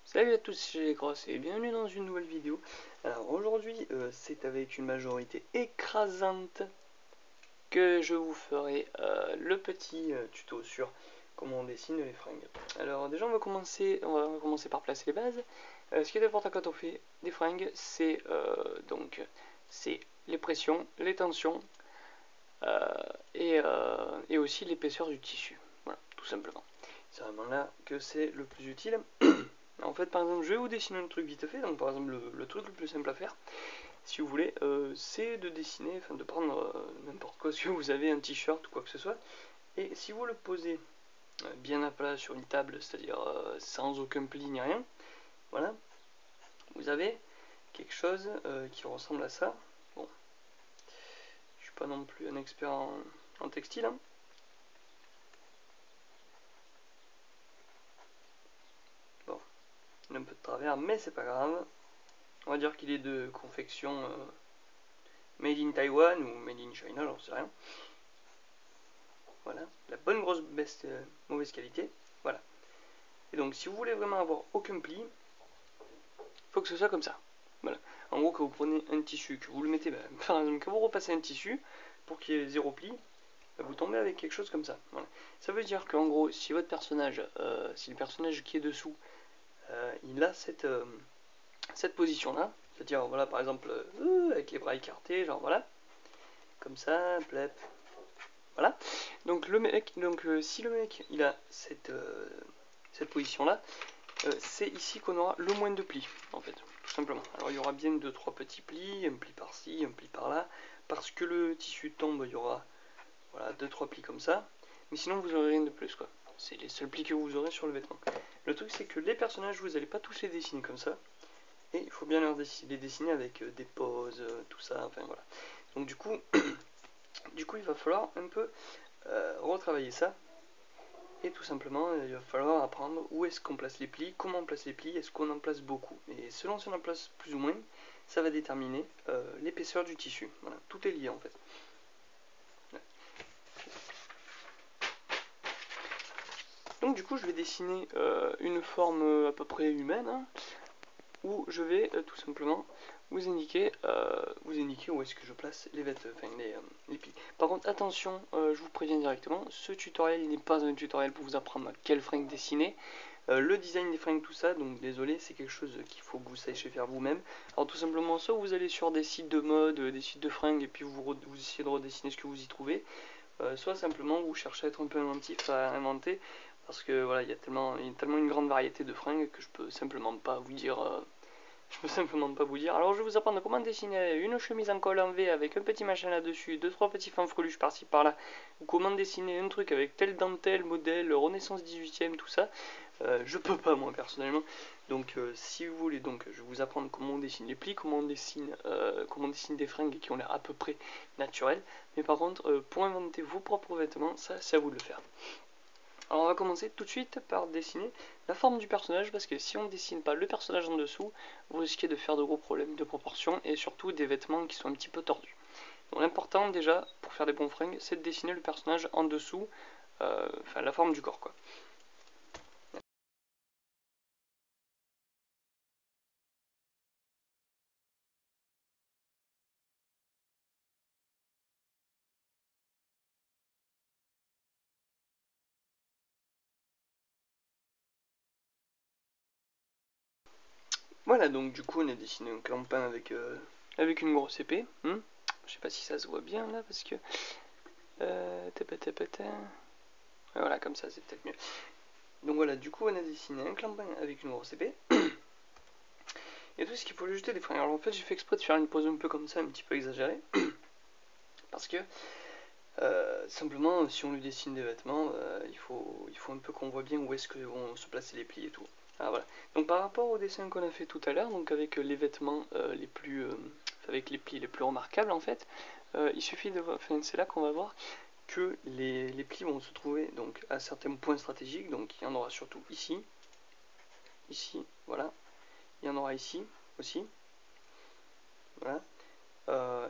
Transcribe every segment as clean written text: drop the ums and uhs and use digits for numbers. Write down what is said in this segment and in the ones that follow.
Salut à tous, c'est Grosses et bienvenue dans une nouvelle vidéo. Alors aujourd'hui, c'est avec une majorité écrasante que je vous ferai le petit tuto sur comment on dessine les fringues. Alors déjà on va commencer par placer les bases. Ce qui est important quand on fait des fringues, c'est les pressions, les tensions et aussi l'épaisseur du tissu. Voilà, tout simplement. C'est vraiment là que c'est le plus utile. En fait, par exemple, je vais vous dessiner un truc vite fait. Donc, par exemple, le truc le plus simple à faire, si vous voulez, c'est de dessiner, enfin de prendre n'importe quoi, si vous avez un t-shirt ou quoi que ce soit, et si vous le posez bien à plat sur une table, c'est-à-dire sans aucun pli ni rien, voilà, vous avez quelque chose qui ressemble à ça. Bon, je suis pas non plus un expert en textile, hein. Bon, il a un peu de travers, mais c'est pas grave. On va dire qu'il est de confection made in Taiwan ou made in China, j'en sais rien. Voilà, la bonne grosse mauvaise qualité. Voilà. Et donc si vous voulez vraiment avoir aucun pli, il faut que ce soit comme ça. Voilà. En gros, que vous prenez un tissu, que vous le mettez, par exemple, que vous repassez un tissu pour qu'il y ait zéro pli, vous tombez avec quelque chose comme ça. Voilà. Ça veut dire qu'en gros, si votre personnage, si le personnage qui est dessous, il a cette position-là, c'est-à-dire, voilà, par exemple, avec les bras écartés, genre voilà, comme ça, plep, voilà. Donc le mec, si le mec il a cette position là, c'est ici qu'on aura le moins de plis en fait, tout simplement. Alors il y aura bien 2-3 petits plis, un pli par-ci, un pli par-là, parce que le tissu tombe, il y aura voilà 2-3 plis comme ça, mais sinon vous aurez rien de plus quoi. C'est les seuls plis que vous aurez sur le vêtement. Le truc c'est que les personnages vous n'allez pas tous les dessiner comme ça, et il faut bien les dessiner avec des poses, tout ça, enfin voilà. Donc du coup il va falloir un peu retravailler ça. Et tout simplement, il va falloir apprendre où est-ce qu'on place les plis, comment on place les plis, est-ce qu'on en place beaucoup. Et selon si on en place plus ou moins, ça va déterminer l'épaisseur du tissu. Voilà, tout est lié en fait. Donc du coup, je vais dessiner une forme à peu près humaine, hein, où je vais tout simplement vous indiquer où est-ce que je place les vêtements, enfin les plis. Par contre, attention, je vous préviens directement, ce tutoriel n'est pas un tutoriel pour vous apprendre quelle fringue dessiner. Le design des fringues, tout ça, donc désolé, c'est quelque chose qu'il faut que vous sachiez faire vous-même. Alors tout simplement, soit vous allez sur des sites de mode, des sites de fringues, et puis vous essayez de redessiner ce que vous y trouvez, soit simplement vous cherchez à être un peu inventif, à inventer, parce que voilà, il y a tellement une grande variété de fringues que je peux simplement pas vous dire. Alors je vais vous apprendre comment dessiner une chemise en col en V avec un petit machin là-dessus, 2-3 petits fanfreluches par-ci par-là, ou comment dessiner un truc avec telle dentelle, modèle, Renaissance 18e, tout ça. Je peux pas moi personnellement. Donc si vous voulez, donc je vais vous apprendre comment on dessine les plis, comment on dessine des fringues qui ont l'air à peu près naturelles. Mais par contre, pour inventer vos propres vêtements, ça c'est à vous de le faire. Alors on va commencer tout de suite par dessiner la forme du personnage, parce que si on ne dessine pas le personnage en dessous, vous risquez de faire de gros problèmes de proportion et surtout des vêtements qui sont un petit peu tordus. Donc l'important déjà pour faire des bons fringues, c'est de dessiner le personnage en dessous, enfin la forme du corps quoi. Voilà, donc du coup on a dessiné un clampin avec une grosse épée. Je sais pas si ça se voit bien là parce que voilà, comme ça c'est peut-être mieux. Donc voilà, du coup on a dessiné un clampin avec une grosse épée. Et tout ce qu'il faut lui jeter des fringues. Alors en fait j'ai fait exprès de faire une pose un peu comme ça, un petit peu exagérée, parce que simplement si on lui dessine des vêtements, il faut un peu qu'on voit bien où est-ce que vont se placer les plis et tout. Ah, voilà. Donc par rapport au dessin qu'on a fait tout à l'heure, donc avec les vêtements avec les plis les plus remarquables en fait, il suffit de, enfin c'est là qu'on va voir que les plis vont se trouver donc à certains points stratégiques. Donc il y en aura surtout ici, voilà, il y en aura ici aussi, voilà,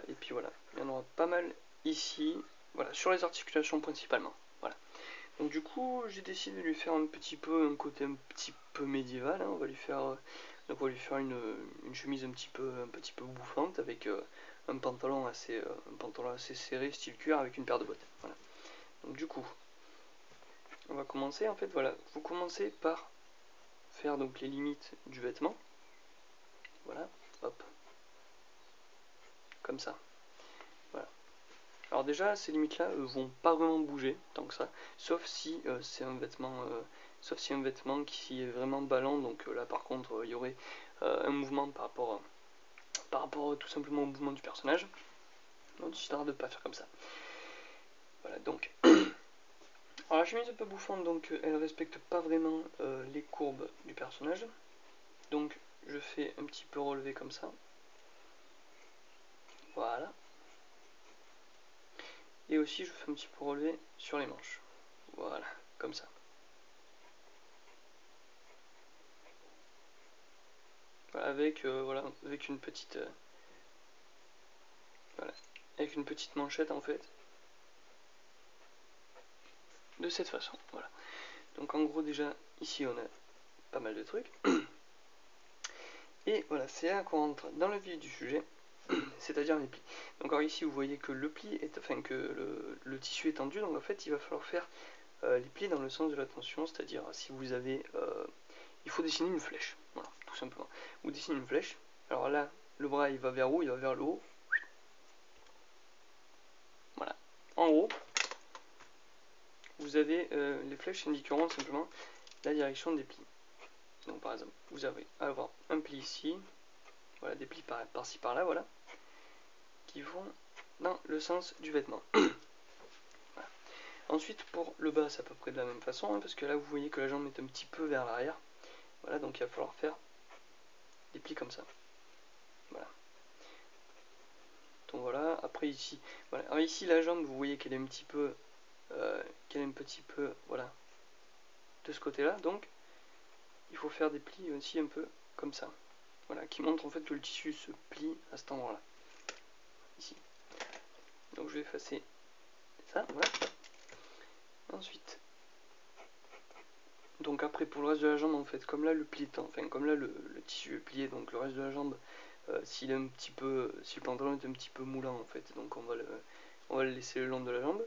et puis voilà, il y en aura pas mal ici, voilà, sur les articulations principalement, voilà. Donc du coup, j'ai décidé de lui faire un côté un petit peu médiéval, hein. On va lui faire une chemise un petit peu bouffante avec un pantalon assez serré, style cuir, avec une paire de bottes. Voilà. Donc du coup, on va commencer, en fait, voilà. Vous commencez par faire donc les limites du vêtement. Voilà, hop. Comme ça. Voilà. Alors déjà, ces limites-là vont pas vraiment bouger tant que ça, sauf si c'est un vêtement qui est vraiment ballant. Donc là, par contre, il y aurait un mouvement par rapport tout simplement au mouvement du personnage. On décidera de ne pas faire comme ça. Voilà, donc. Alors la chemise un peu bouffante, donc elle respecte pas vraiment les courbes du personnage. Donc je fais un petit peu relevé comme ça. Voilà. Et aussi je fais un petit peu relevé sur les manches. Voilà, comme ça. Voilà, avec une petite voilà, avec une petite manchette en fait. De cette façon, voilà. Donc en gros déjà ici on a pas mal de trucs. Et voilà, c'est là qu'on rentre dans le vif du sujet, c'est-à-dire les plis. Donc alors ici vous voyez que le pli est, enfin que le tissu est tendu, donc en fait il va falloir faire les plis dans le sens de la tension, c'est-à-dire si vous avez, il faut dessiner une flèche, voilà, tout simplement. Vous dessinez une flèche. Alors là, le bras il va vers où? Il va vers le haut. Voilà. En haut, vous avez les flèches indiqueront simplement la direction des plis. Donc par exemple, vous allez avoir un pli ici, voilà, des plis par-ci par-là, voilà, qui vont dans le sens du vêtement. Voilà. Ensuite, pour le bas, c'est à peu près de la même façon, hein, parce que là, vous voyez que la jambe est un petit peu vers l'arrière. Voilà, donc il va falloir faire des plis comme ça. Voilà. Donc voilà, après ici, voilà. Alors ici, la jambe, vous voyez qu'elle est un petit peu, voilà, de ce côté-là. Donc, il faut faire des plis aussi un peu comme ça. Voilà, qui montre en fait que le tissu se plie à cet endroit-là. Ici. Donc je vais effacer ça, voilà. Ensuite, donc après pour le reste de la jambe en fait, comme là le pli est enfin comme là le tissu est plié, donc le reste de la jambe, si le pantalon est un petit peu moulant en fait, donc on va le laisser le long de la jambe.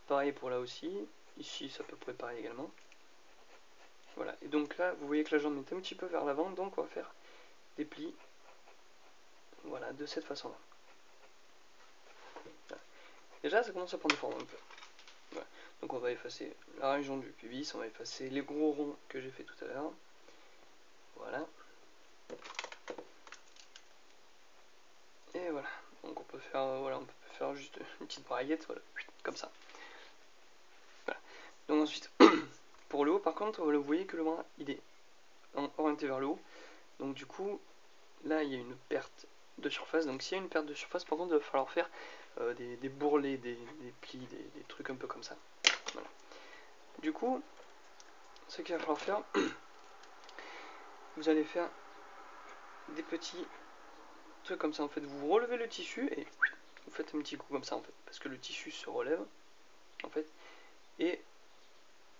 Pareil pour là aussi, ici c'est à peu près pareil également. Voilà, et donc là vous voyez que la jambe est un petit peu vers l'avant, donc on va faire des plis, voilà, de cette façon là. Voilà. Déjà ça commence à prendre forme un peu. Voilà. Donc on va effacer la région du pubis, on va effacer les gros ronds que j'ai fait tout à l'heure. Voilà. Et voilà. Donc on peut faire juste une petite braillette, voilà, comme ça. Voilà. Donc ensuite, pour le haut par contre, vous voyez que le bras il est orienté vers le haut. Donc du coup, là il y a une perte de surface. Donc s'il y a une perte de surface, par contre, il va falloir faire des bourrelets, des plis, des trucs un peu comme ça. Voilà. Du coup, ce qu'il va falloir faire, vous allez faire des petits trucs comme ça en fait. Vous relevez le tissu et vous faites un petit coup comme ça en fait, parce que le tissu se relève en fait et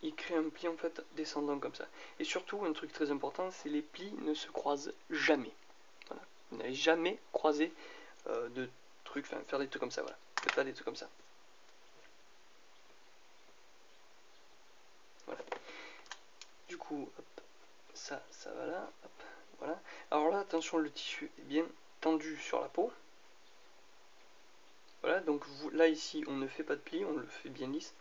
il crée un pli en fait descendant comme ça. Et surtout un truc très important, c'est les plis ne se croisent jamais. Voilà. Vous n'allez jamais croiser de trucs, enfin faire des trucs comme ça, voilà. Faites pas des trucs comme ça. Voilà. Du coup, hop, ça va là, hop, voilà. Alors là, attention, le tissu est bien tendu sur la peau. Voilà, donc là ici, on ne fait pas de pli, on le fait bien lisse.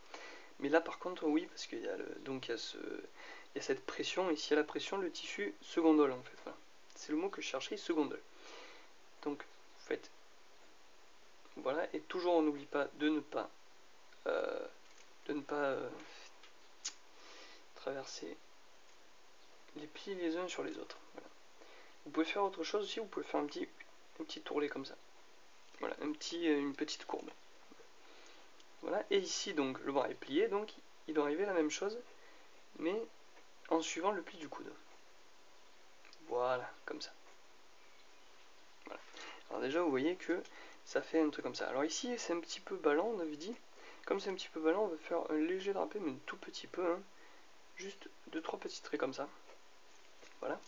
Mais là par contre, oui, parce qu'il y a il y a cette pression, et s'il y a la pression, le tissu se gondole en fait. Voilà. C'est le mot que je cherchais, se gondole. Donc, vous faites, voilà, et toujours on n'oublie pas de ne pas traverser les plis les uns sur les autres. Voilà. Vous pouvez faire autre chose aussi, vous pouvez faire un petit tourlet comme ça. Voilà, une petite courbe. Voilà, et ici donc le bras est plié, donc il doit arriver la même chose, mais en suivant le pli du coude. Voilà, comme ça. Voilà. Alors déjà vous voyez que ça fait un truc comme ça. Alors ici c'est un petit peu ballant, on avait dit, comme c'est un petit peu ballon, on va faire un léger drapé, mais un tout petit peu, hein. Juste 2-3 petits traits comme ça. Voilà.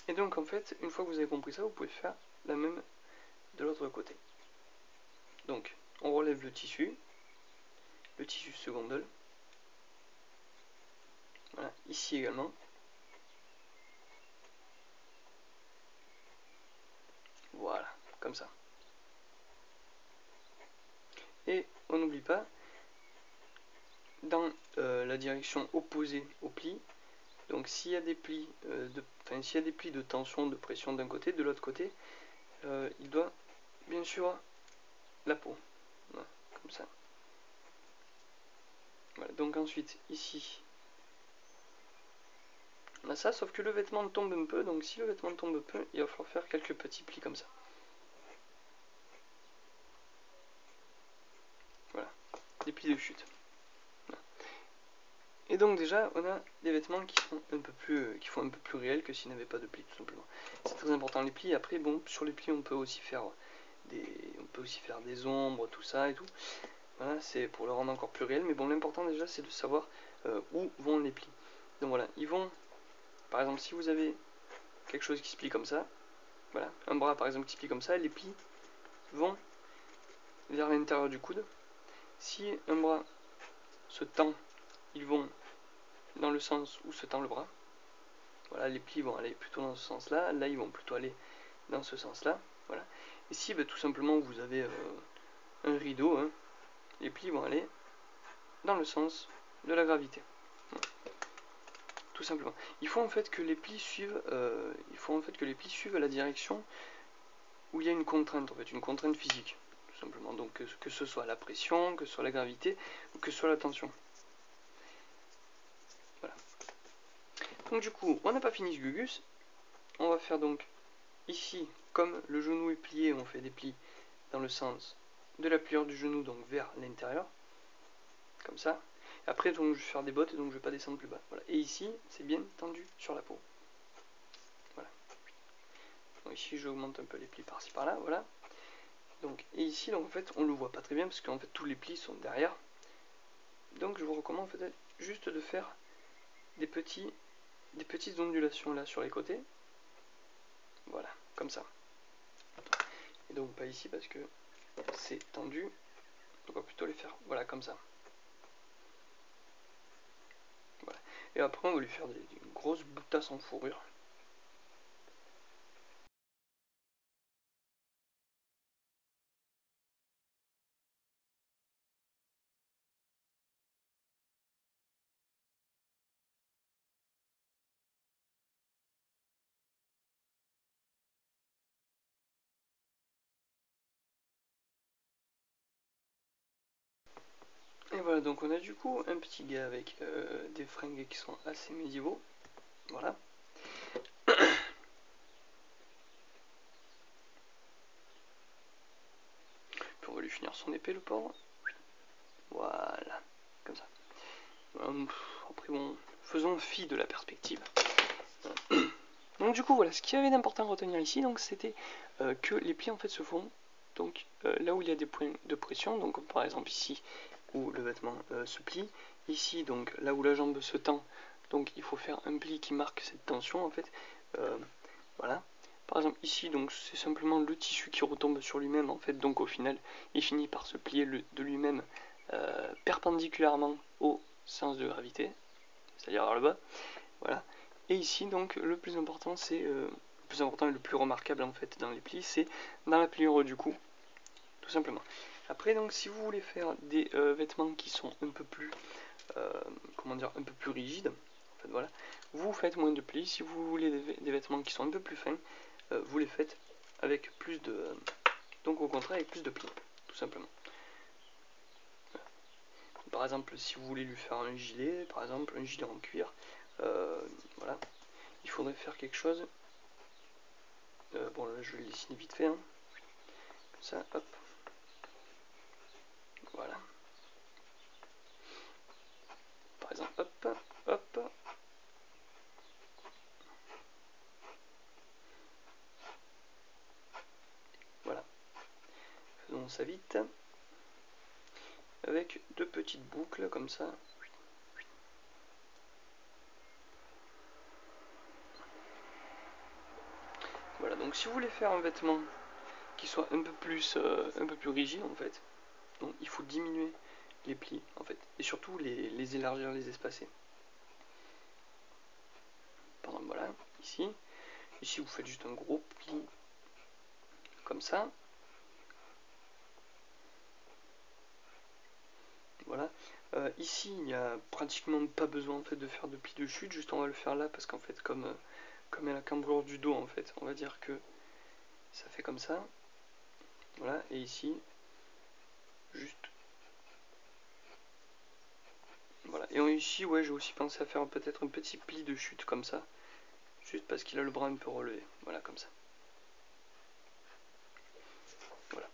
Et donc en fait, une fois que vous avez compris ça, vous pouvez faire la même de l'autre côté. Donc, on relève le tissu seconde. Voilà, ici également. Voilà, comme ça. Et on n'oublie pas, dans la direction opposée au pli, donc s'il y a des plis s'il y a des plis de tension, de pression d'un côté, de l'autre côté, il doit bien sûr la peau. Voilà, comme ça. Voilà, donc ensuite ici on a ça, sauf que le vêtement tombe un peu, donc si le vêtement tombe un peu, il va falloir faire quelques petits plis comme ça. Voilà, des plis de chute. Voilà. Et donc déjà, on a des vêtements qui sont un peu plus, qui font un peu plus réel que s'il n'y avait pas de plis, tout simplement. C'est très important les plis. Après, bon, sur les plis, on peut aussi faire des ombres, tout ça et tout. Voilà, c'est pour le rendre encore plus réel. Mais bon, l'important déjà, c'est de savoir où vont les plis. Donc voilà, ils vont, par exemple, si vous avez quelque chose qui se plie comme ça, voilà, un bras par exemple qui se plie comme ça, les plis vont vers l'intérieur du coude. Si un bras se tend, ils vont dans le sens où se tend le bras. Voilà, les plis vont aller plutôt dans ce sens-là, là ils vont plutôt aller dans ce sens-là. Voilà. Et si tout simplement vous avez un rideau, hein, les plis vont aller dans le sens de la gravité. Voilà. Tout simplement. Il faut en fait que les plis suivent, la direction où il y a une contrainte, en fait, une contrainte physique, tout simplement. Donc que ce soit la pression, que ce soit la gravité, ou que ce soit la tension. Voilà. Donc du coup, on n'a pas fini ce gugus. On va faire donc ici, comme le genou est plié, on fait des plis dans le sens de la pliure du genou, donc vers l'intérieur, comme ça. Après, donc, je vais faire des bottes, et donc je ne vais pas descendre plus bas. Voilà. Et ici, c'est bien tendu sur la peau. Voilà. Donc ici, j'augmente un peu les plis par-ci par-là, voilà. Donc, et ici, donc, en fait, on ne le voit pas très bien, parce qu'en fait, tous les plis sont derrière. Donc, je vous recommande en fait, juste de faire des petites ondulations là sur les côtés. Voilà, comme ça. Et donc, pas ici, parce que c'est tendu. Donc on va plutôt les faire, voilà, comme ça. Voilà. Et après on va lui faire des grosses boutasses en fourrure. Et voilà, donc on a du coup un petit gars avec des fringues qui sont assez médiévaux. Voilà. Puis on va lui finir son épée, le pauvre. Voilà, comme ça. Après bon, faisons fi de la perspective. Voilà. Donc du coup voilà, ce qu'il y avait d'important à retenir ici, donc c'était que les plis en fait se font donc là où il y a des points de pression, donc par exemple ici où le vêtement se plie, ici donc là où la jambe se tend, donc il faut faire un pli qui marque cette tension en fait. Voilà. Par exemple ici donc c'est simplement le tissu qui retombe sur lui-même en fait, donc au final il finit par se plier de lui-même perpendiculairement au sens de gravité, c'est-à-dire vers le bas. Voilà. Et ici donc le plus important c'est le plus important et le plus remarquable en fait dans les plis, c'est dans la pliure du cou, tout simplement. Après donc si vous voulez faire des vêtements qui sont un peu plus comment dire, un peu plus rigides, en fait, voilà, vous faites moins de plis. Si vous voulez des vêtements qui sont un peu plus fins, vous les faites avec plus de donc au contraire avec plus de plis, tout simplement. Voilà. Par exemple si vous voulez lui faire un gilet, par exemple un gilet en cuir, voilà, il faudrait faire quelque chose. Bon là je vais le dessiner vite fait, hein. Comme ça, hop, voilà. Par exemple, hop, hop. Voilà. Faisons ça vite. avec deux petites boucles comme ça. Voilà, donc si vous voulez faire un vêtement qui soit un peu plus rigide en fait, donc il faut diminuer les plis en fait, et surtout les élargir, les espacer. Par exemple, voilà, ici vous faites juste un gros pli comme ça. Voilà. Ici, il n'y a pratiquement pas besoin en fait de faire de pli de chute, juste on va le faire là parce qu'en fait comme il y a la cambrure du dos en fait, on va dire que ça fait comme ça. Voilà, et ici, juste. Voilà, et ici, ouais, j'ai aussi pensé à faire peut-être un petit pli de chute comme ça, juste parce qu'il a le bras un peu relevé. Voilà, comme ça. Voilà.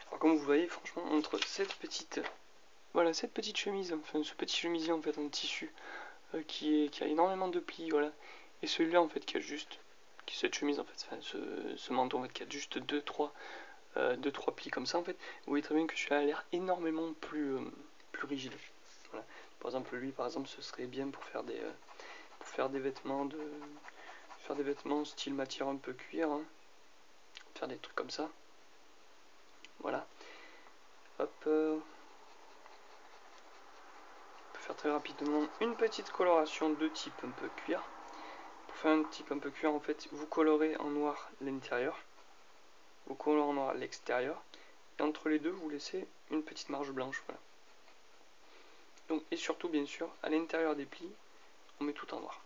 Alors comme vous voyez, franchement, entre cette petite chemise, enfin ce petit chemisier en fait en tissu qui a énormément de plis, voilà, et celui-là en fait qui a juste, cette chemise en fait, enfin ce manteau en fait qui a juste 2-3 plis comme ça en fait, vous voyez très bien que celui-là a l'air énormément plus rigide. Voilà. Par exemple lui par exemple ce serait bien pour faire des vêtements style matière un peu cuir, hein. Faire des trucs comme ça. Voilà. Hop. On peut faire très rapidement une petite coloration de type un peu cuir. Pour faire un type un peu cuir, en fait, vous colorez en noir l'intérieur, vous colorez en noir l'extérieur, et entre les deux, vous laissez une petite marge blanche. Voilà. Donc, et surtout, bien sûr, à l'intérieur des plis, on met tout en noir.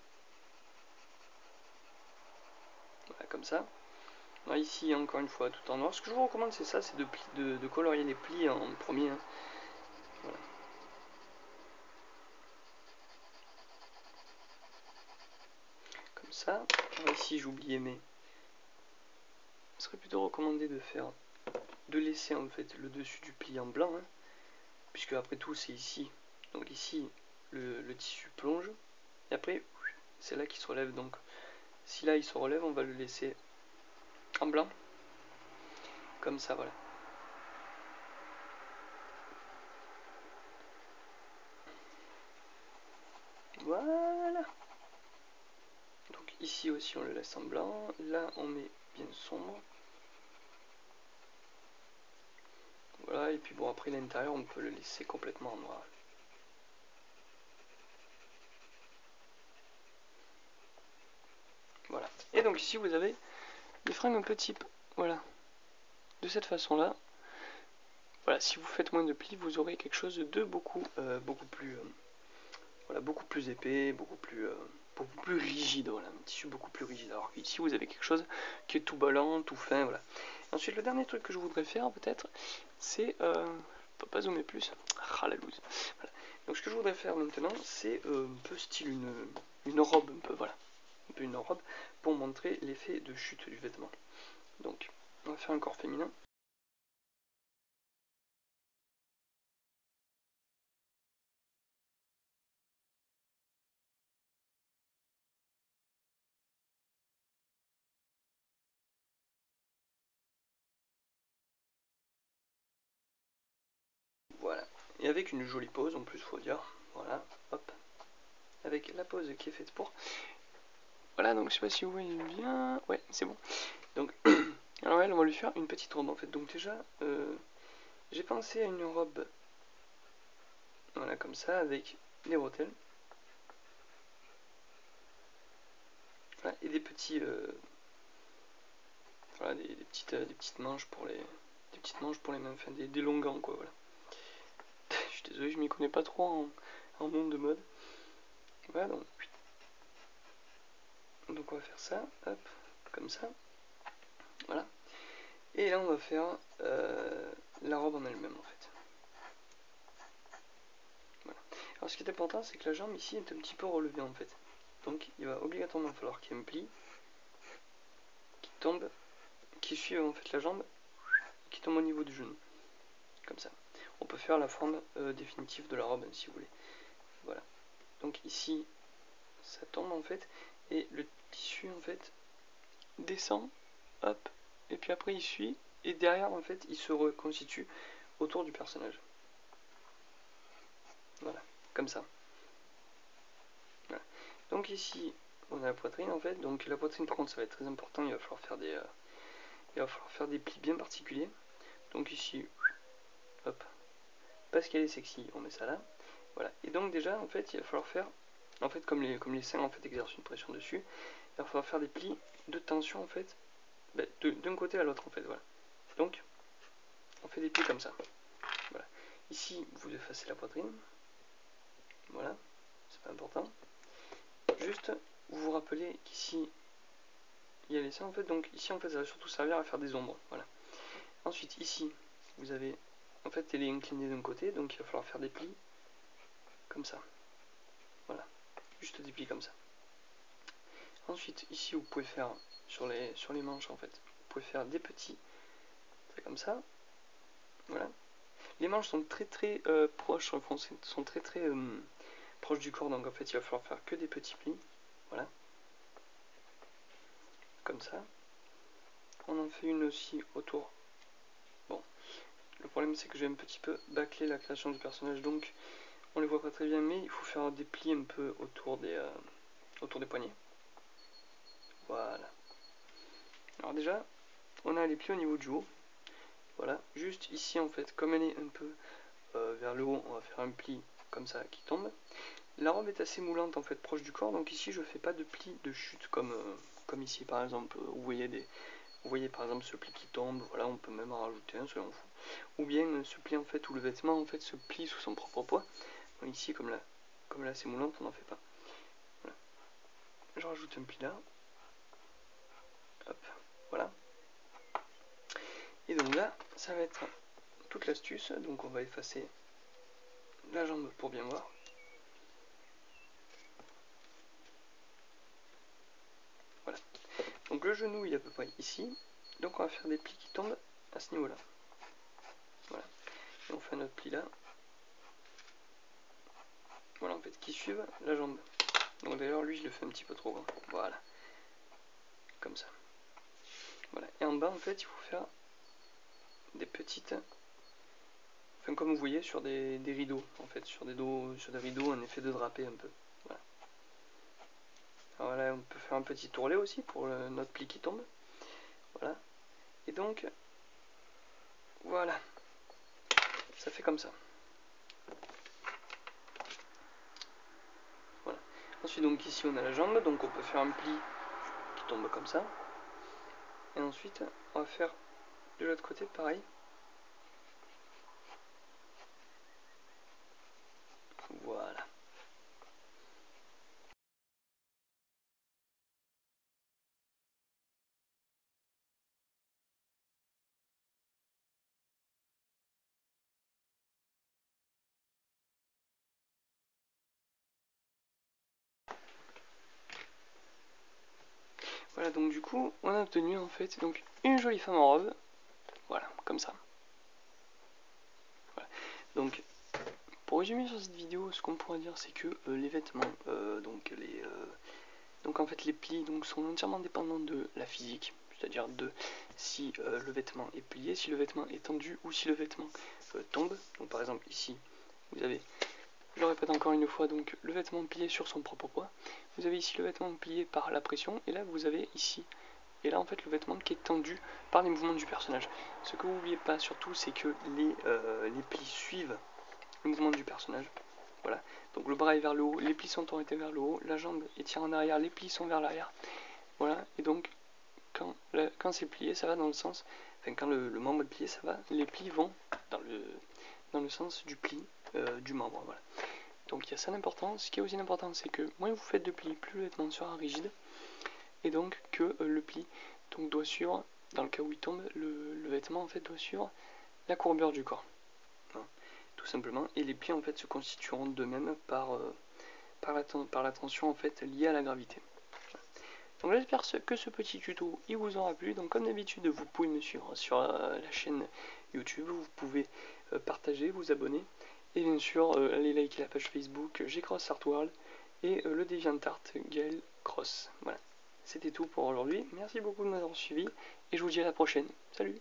Voilà, comme ça. Alors ici, encore une fois, tout en noir. Ce que je vous recommande, c'est ça, c'est de colorier les plis en premier. Hein. Voilà. Comme ça. Alors ici, j'ai oublié, mais ce serait plutôt recommandé de laisser en fait le dessus du pli en blanc, hein, puisque après tout, c'est ici. Donc ici, le tissu plonge, et après, c'est là qu'il se relève. Donc, si là il se relève, on va le laisser en blanc, comme ça, voilà. Voilà. Donc ici aussi on le laisse en blanc, là on met bien sombre. Voilà, et puis bon après l'intérieur on peut le laisser complètement en noir. Voilà. Et donc ici vous avez des fringues un peu type, voilà, de cette façon là. Voilà, si vous faites moins de plis, vous aurez quelque chose de beaucoup plus épais, beaucoup plus rigide, voilà, un tissu beaucoup plus rigide. Alors ici vous avez quelque chose qui est tout ballant, tout fin, voilà. Ensuite le dernier truc que je voudrais faire peut-être, c'est, pas zoomer plus, ah la loose. Voilà. Donc ce que je voudrais faire maintenant, c'est un peu style une robe, un peu, voilà, un peu une robe pour montrer l'effet de chute du vêtement. Donc on va faire un corps féminin. Voilà, et avec une jolie pose en plus, faut dire, voilà, hop, avec la pose qui est faite pour. Voilà, donc je sais pas si vous voyez bien, ouais, c'est bon. Donc, alors elle, on va lui faire une petite robe en fait. Donc déjà, j'ai pensé à une robe, voilà, comme ça, avec des bretelles, voilà, et des petits, voilà, des petites manches pour les, mains, enfin des longs gants quoi, voilà. Je suis désolé, je m'y connais pas trop en monde de mode. Voilà, donc on va faire ça, hop, comme ça, voilà. Et là on va faire la robe en elle-même en fait. Voilà. Alors ce qui est important, c'est que la jambe ici est un petit peu relevée en fait. Donc il va obligatoirement falloir qu'il y ait un pli qui tombe, qui suive en fait la jambe, qui tombe au niveau du genou. Comme ça. On peut faire la forme définitive de la robe si vous voulez. Voilà. Donc ici, ça tombe en fait, et le tissu en fait descend, hop, et puis après il suit, et derrière en fait il se reconstitue autour du personnage. Voilà, comme ça. Voilà. Donc ici, on a la poitrine en fait. Donc la poitrine par contre ça va être très important, il va falloir faire des plis bien particuliers. Donc ici, hop, parce qu'elle est sexy, on met ça là. Voilà. Et donc déjà en fait il va falloir faire, en fait comme les seins en fait exercent une pression dessus, il va falloir faire des plis de tension en fait, d'un côté à l'autre en fait. Voilà. Donc on fait des plis comme ça. Voilà. Ici vous effacez la poitrine. Voilà, c'est pas important. Juste vous vous rappelez qu'ici il y a les seins en fait, donc ici en fait ça va surtout servir à faire des ombres. Voilà. Ensuite ici vous avez, en fait elle est inclinée d'un côté, donc il va falloir faire des plis comme ça. Voilà, juste des plis comme ça. Ensuite ici vous pouvez faire sur les manches en fait, vous pouvez faire des petits traits comme ça. Voilà. Les manches sont très proches, sont très proches du corps, donc en fait il va falloir faire que des petits plis. Voilà. Comme ça. On en fait une aussi autour. Bon, le problème c'est que j'ai un petit peu bâclé la création du personnage, donc on les voit pas très bien, mais il faut faire des plis un peu autour des poignets. Voilà. Alors déjà, on a les plis au niveau du haut. Voilà, juste ici en fait, comme elle est un peu vers le haut, on va faire un pli comme ça qui tombe. La robe est assez moulante en fait, proche du corps, donc ici je fais pas de pli de chute comme ici par exemple, vous voyez par exemple ce pli qui tombe, voilà, on peut même en rajouter un selon vous. Ou bien ce pli en fait où le vêtement en fait se plie sous son propre poids. Donc ici comme là c'est moulante, on n'en fait pas. Voilà. Je rajoute un pli là. Hop, voilà. Et donc là, ça va être toute l'astuce. Donc on va effacer la jambe pour bien voir. Voilà. Donc le genou il est à peu près ici. Donc on va faire des plis qui tombent à ce niveau là. Voilà. Et on fait un autre pli là. Voilà en fait, qui suivent la jambe. Donc d'ailleurs lui je le fais un petit peu trop grand. Voilà. Comme ça. Voilà. Et en bas en fait il faut faire des petites, enfin comme vous voyez sur des rideaux en fait, sur des rideaux, un effet de drapé un peu. Voilà. Alors là on peut faire un petit tourlet aussi pour notre pli qui tombe. Voilà. Et donc voilà. Ça fait comme ça. Voilà. Ensuite donc ici on a la jambe, donc on peut faire un pli qui tombe comme ça. Et ensuite on va faire de l'autre côté pareil. Voilà. Voilà, donc du coup on a obtenu en fait donc une jolie femme en robe. Voilà, comme ça. Voilà. Donc pour résumer sur cette vidéo, ce qu'on pourrait dire c'est que les vêtements, donc en fait les plis donc, sont entièrement dépendants de la physique, c'est-à-dire de si le vêtement est plié, si le vêtement est tendu ou si le vêtement tombe. Donc par exemple ici, vous avez, je le répète encore une fois, donc le vêtement plié sur son propre poids. Vous avez ici le vêtement plié par la pression, et là vous avez ici, et là en fait le vêtement qui est tendu par les mouvements du personnage. Ce que vous n'oubliez pas surtout, c'est que les plis suivent le mouvement du personnage. Voilà, donc le bras est vers le haut, les plis sont orientés vers le haut, la jambe étire en arrière, les plis sont vers l'arrière. Voilà, et donc quand c'est plié, ça va dans le sens, enfin quand le membre est plié, ça va, les plis vont dans le sens du pli du membre. Voilà. Donc il y a ça d'important. Ce qui est aussi important, c'est que moins vous faites de plis, plus le vêtement sera rigide, et donc que le pli donc, doit suivre, dans le cas où il tombe, le vêtement en fait doit suivre la courbure du corps. Voilà. Tout simplement, et les plis en fait se constitueront d'eux-mêmes par la tension en fait liée à la gravité. Donc j'espère que ce petit tuto il vous aura plu. Donc comme d'habitude vous pouvez me suivre sur la chaîne YouTube, vous pouvez partager, vous abonner et bien sûr aller liker la page Facebook Gcross Art World et le DeviantArt Gaël Cross. Voilà, c'était tout pour aujourd'hui. Merci beaucoup de m'avoir suivi et je vous dis à la prochaine. Salut.